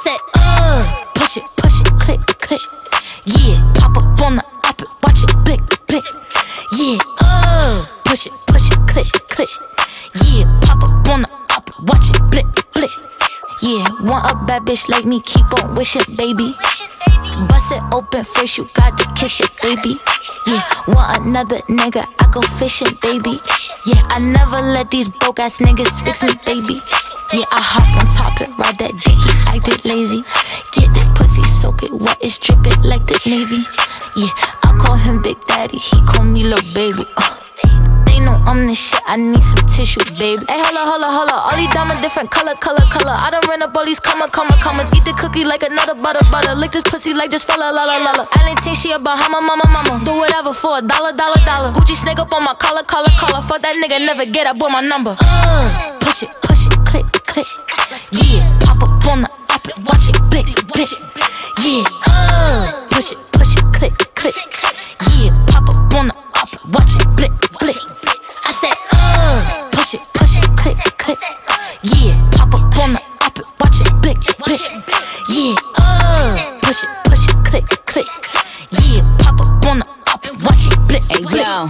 said, push it, click, click. Yeah, pop up on the op it, watch it, blick, blick. Yeah, push it, click, click. Yeah, pop up on the op it, watch it, blick, blick. Yeah, want a bad bitch like me, keep on wishing, baby. Bust it open first, you gotta kiss it, baby. Yeah, want another nigga, I go fishing, baby. Yeah, I never let these broke ass niggas fix me, baby. Yeah, I hop on top and ride that dick, he acted lazy. Get that pussy, soak it wet, it's dripping like the Navy. Yeah, I call him Big Daddy, he call me Lil' Baby. They know I'm the shit, I need some tissue, baby. Hey, holla, all these diamonds different color. I done ran up all these commas. Eat the cookie like another butter. Lick this pussy like just fella, la. I think she a Bahama, mama. Do whatever for $1. Gucci snake up on my collar. Fuck that nigga, never get up with my number. Push it, click, click. Yeah, pop up on the op it, watch it, blick, blick. Yeah, push it, click, click. Yeah, pop up on the op it, watch it, blick, blick. I said, push it, click, click. Yeah, pop up on the op it, watch it, blick, blick. Yeah, push it, click, click. Yeah, pop up on the op it, watch it, blick, blick. Hey, yo.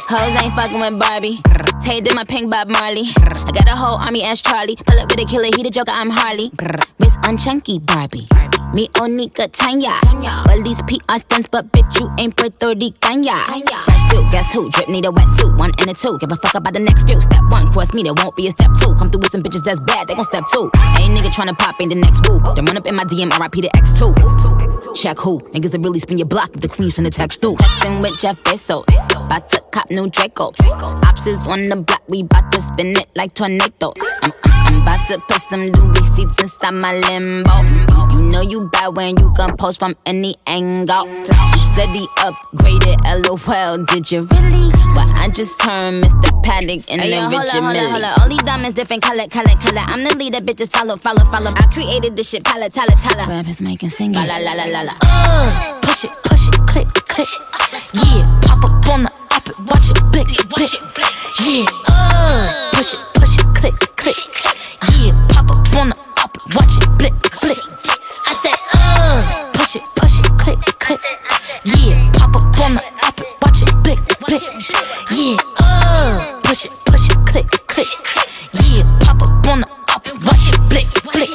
Hoes ain't fucking with Barbie. Tay did my pink Bob Marley. I got a whole army as Charlie. Pull up with a killer, he the Joker, I'm Harley. Miss Unchunky Barbie. Me Onika Tanya. Well, these PR stunts, but bitch, you ain't Puerto Rican, ya. Fresh too, guess who? Drip need a wetsuit, 1 and a 2. Give a fuck about the next few. Step 1, cross me, there won't be a step 2. Come through with some bitches that's bad, they gon' step 2. Ain't nigga tryna pop in the next woo. Then run up in my DM, RIP to X2. Check who? Niggas that really spin your block if the queen send a text through. Textin' with Jeff Bezos. Bout to cop new Dracos. Ops is on the block, we bout to spin it like tornadoes. I'm bout to put some Louis seats inside my limbo. You know you bad when you can post from any angle. He said he upgraded, LOL, did you really? Well, I just turned Mr. Paddock in the Richard Mille. All these diamonds different color. I'm the leader, bitches follow. I created this shit, tala. Rappers making singing, la. Push it, click, click. Yeah, pop up on the op it, watch it, blick, blick. Yeah, push it, click, click. Yeah, pop up on the op it, watch it, blick, blick. I said, push it, click, click. Yeah, pop up on the op it, watch it, blick, blick. Yeah, push it, click, click. Yeah, pop up on the op it, watch it, blick, blick.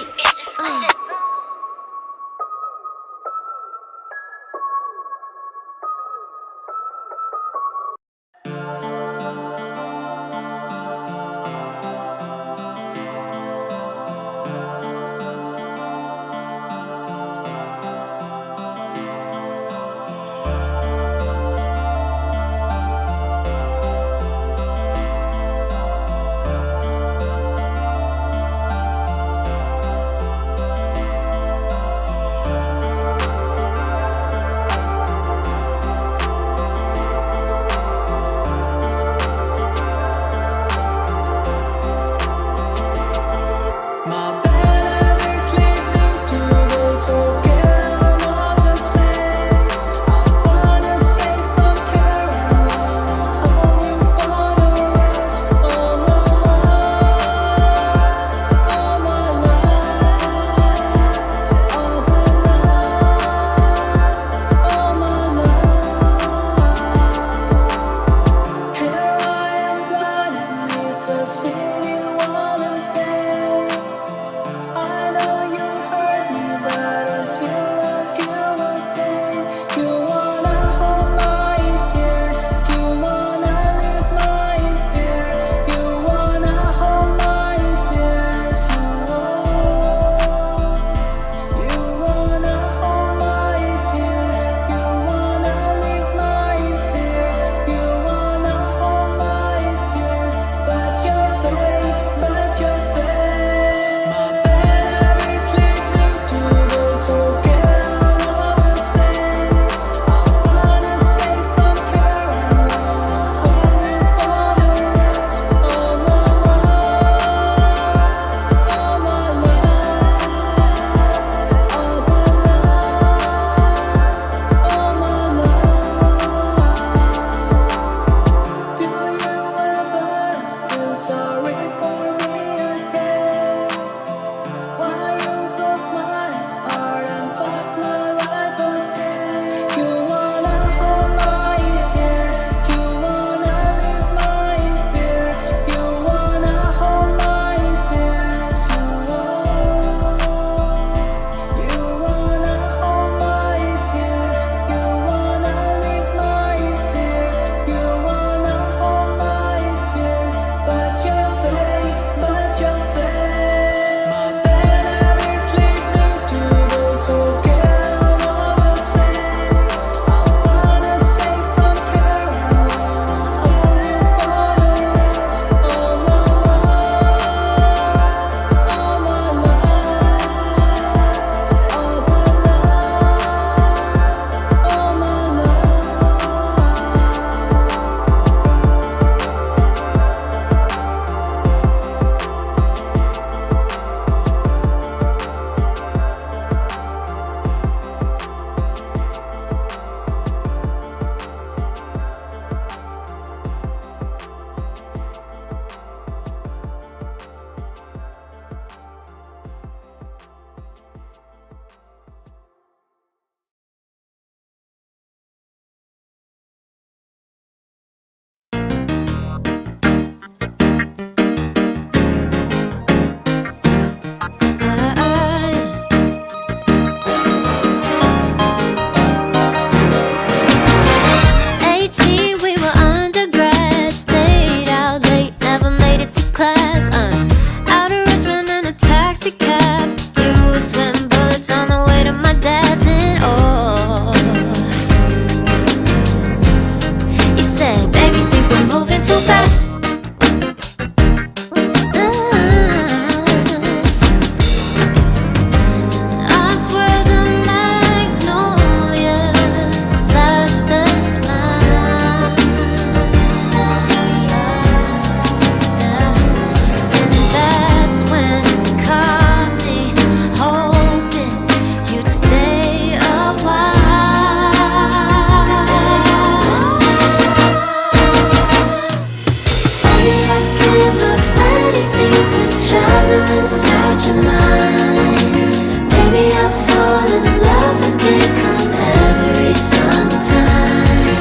your mind. Maybe I'll fall in love again come every summertime.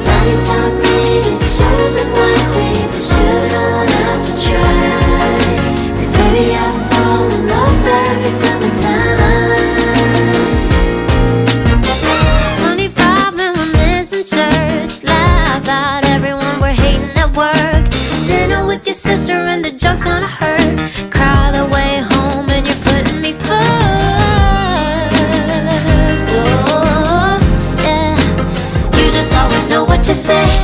Daddy taught me to choose it wisely, but you don't have to try. 'Cause maybe I'll fall in love every summertime. 25 and we're missing church. Laugh about everyone we're hating at work. Dinner with your sister and the joke's gonna hurt. Cry the way home and you're putting me first. Oh, yeah. You just always know what to say.